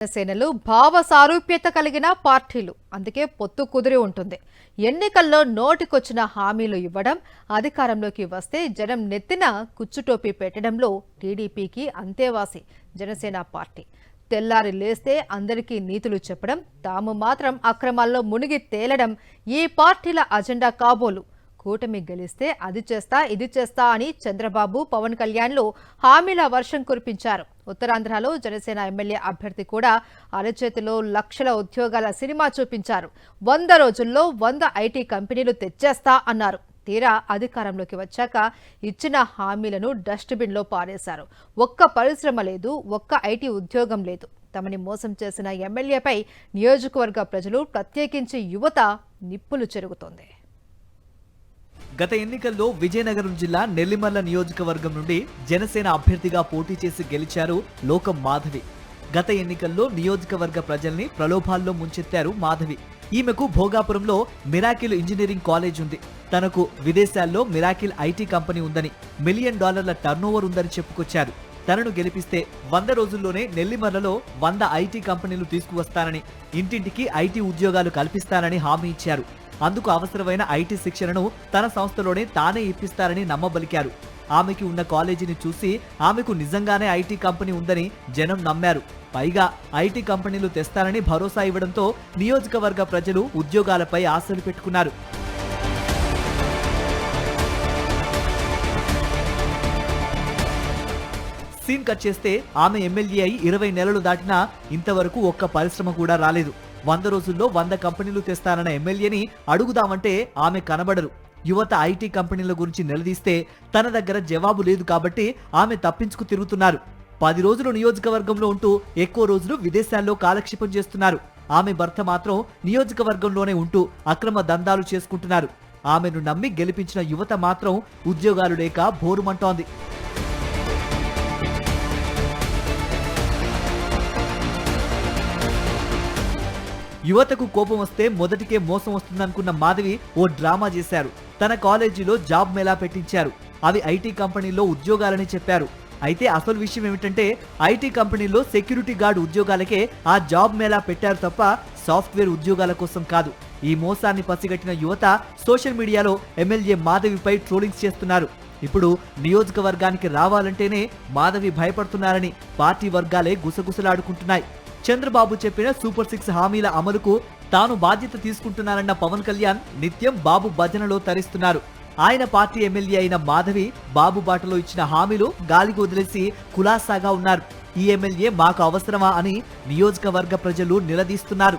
సేనలు భావ సారూప్యత కలిగిన పార్టీలు, అందుకే పొత్తు కుదిరి ఉంటుంది. ఎన్నికల్లో నోటికొచ్చిన హామీలు ఇవ్వడం, అధికారంలోకి వస్తే జనం నెత్తిన కుచ్చుటోపీ పెట్టడంలో టీడీపీకి అంతేవాసి జనసేన పార్టీ. తెల్లారి లేస్తే అందరికీ నీతులు చెప్పడం, తాము మాత్రం అక్రమాల్లో మునిగి తేలడం ఈ పార్టీల అజెండా కాబోలు. కూటమి గెలిస్తే అది చేస్తా ఇది చేస్తా అని చంద్రబాబు, పవన్ కళ్యాణ్లు హామీల వర్షం కురిపించారు. ఉత్తరాంధ్రలో జనసేన ఎమ్మెల్యే అభ్యర్థి కూడా అరచేతిలో లక్షల ఉద్యోగాల సినిమా చూపించారు. 100 రోజుల్లో 100 ఐటీ కంపెనీలు తెచ్చేస్తా అన్నారు. తీరా అధికారంలోకి వచ్చాక ఇచ్చిన హామీలను డస్ట్బిన్లో పారేశారు. ఒక్క పరిశ్రమ లేదు, ఒక్క ఐటీ ఉద్యోగం లేదు. తమని మోసం చేసిన ఎమ్మెల్యేపై నియోజకవర్గ ప్రజలు, ప్రత్యేకించి యువత నిప్పులు చెరుగుతోంది. గత ఎన్నికల్లో విజయనగరం జిల్లా నెల్లిమర్ల నియోజకవర్గం నుండి జనసేన అభ్యర్థిగా పోటీ చేసి గెలిచారు లోకం మాధవి. గత ఎన్నికల్లో నియోజకవర్గ ప్రజల్ని ప్రలోభాల్లో ముంచెత్తారు మాధవి. ఈమెకు భోగాపురంలో మిరాకిల్ ఇంజనీరింగ్ కాలేజ్ ఉంది. తనకు విదేశాల్లో మిరాకిల్ ఐటీ కంపెనీ ఉందని, $1 మిలియన్ టర్నోవర్ ఉందని చెప్పుకొచ్చారు. తనను గెలిపిస్తే 100 రోజుల్లోనే నెల్లిమర్లలో 100 ఐటీ కంపెనీలు తీసుకువస్తానని, ఇంటింటికి ఐటీ ఉద్యోగాలు కల్పిస్తానని హామీ ఇచ్చారు. అందుకు అవసరమైన ఐటీ శిక్షణను తన సంస్థలోనే తానే ఇప్పిస్తారని నమ్మబలికారు. ఆమెకి ఉన్న కాలేజీని చూసి ఆమెకు నిజంగానే ఐటీ కంపెనీ ఉందని జనం నమ్మారు. పైగా ఐటీ కంపెనీలు తెస్తారని భరోసా ఇవ్వడంతో నియోజకవర్గ ప్రజలు ఉద్యోగాలపై ఆశలు పెట్టుకున్నారు. సీన్ కట్ చేస్తే ఆమె ఎమ్మెల్యే అయి 20 నెలలు దాటినా ఇంతవరకు ఒక్క పరిశ్రమ కూడా రాలేదు. 100 రోజుల్లో 100 కంపెనీలు తెస్తానన్న ఎమ్మెల్యేని అడుగుదామంటే ఆమె కనబడరు. యువత ఐటీ కంపెనీల గురించి నిలదీస్తే తన దగ్గర జవాబు లేదు కాబట్టి ఆమె తప్పించుకు తిరుగుతున్నారు. 10 రోజులు నియోజకవర్గంలో ఉంటూ ఎక్కువ రోజులు విదేశాల్లో కాలక్షేపం చేస్తున్నారు. ఆమె భర్త మాత్రం నియోజకవర్గంలోనే ఉంటూ అక్రమ దందాలు చేసుకుంటున్నారు. ఆమెను నమ్మి గెలిపించిన యువత మాత్రం ఉద్యోగాలు లేక బోరుమంటోంది. యువతకు కోపం వస్తే మొదటికే మోసం వస్తుందనుకున్న మాధవి ఓ డ్రామా చేశారు. తన కాలేజీలో జాబ్ మేళా పెట్టించారు. అవి ఐటీ కంపెనీలో ఉద్యోగాలని చెప్పారు. అయితే అసలు విషయం ఏమిటంటే ఐటీ కంపెనీలో సెక్యూరిటీ గార్డ్ ఉద్యోగాలకే ఆ జాబ్ మేళా పెట్టారు తప్ప సాఫ్ట్వేర్ ఉద్యోగాల కోసం కాదు. ఈ మోసాన్ని పసిగట్టిన యువత సోషల్ మీడియాలో ఎమ్మెల్యే మాధవిపై ట్రోలింగ్స్ చేస్తున్నారు. ఇప్పుడు నియోజకవర్గానికి రావాలంటేనే మాధవి భయపడుతున్నారని పార్టీ వర్గాలే గుసగుసలాడుకుంటున్నాయి. చంద్రబాబు చెప్పిన సూపర్ 6 హామీల అమలుకు తాను బాధ్యత తీసుకుంటున్నారన్న పవన్ కళ్యాణ్ నిత్యం బాబు భజనలో తరిస్తున్నారు. ఆయన పార్టీ ఎమ్మెల్యే అయిన మాధవి బాబు బాటలో ఇచ్చిన హామీలు గాలికి వదిలేసి కులాసాగా ఉన్నారు. ఈ ఎమ్మెల్యే మాకు అవసరమా అని నియోజకవర్గ ప్రజలు నిలదీస్తున్నారు.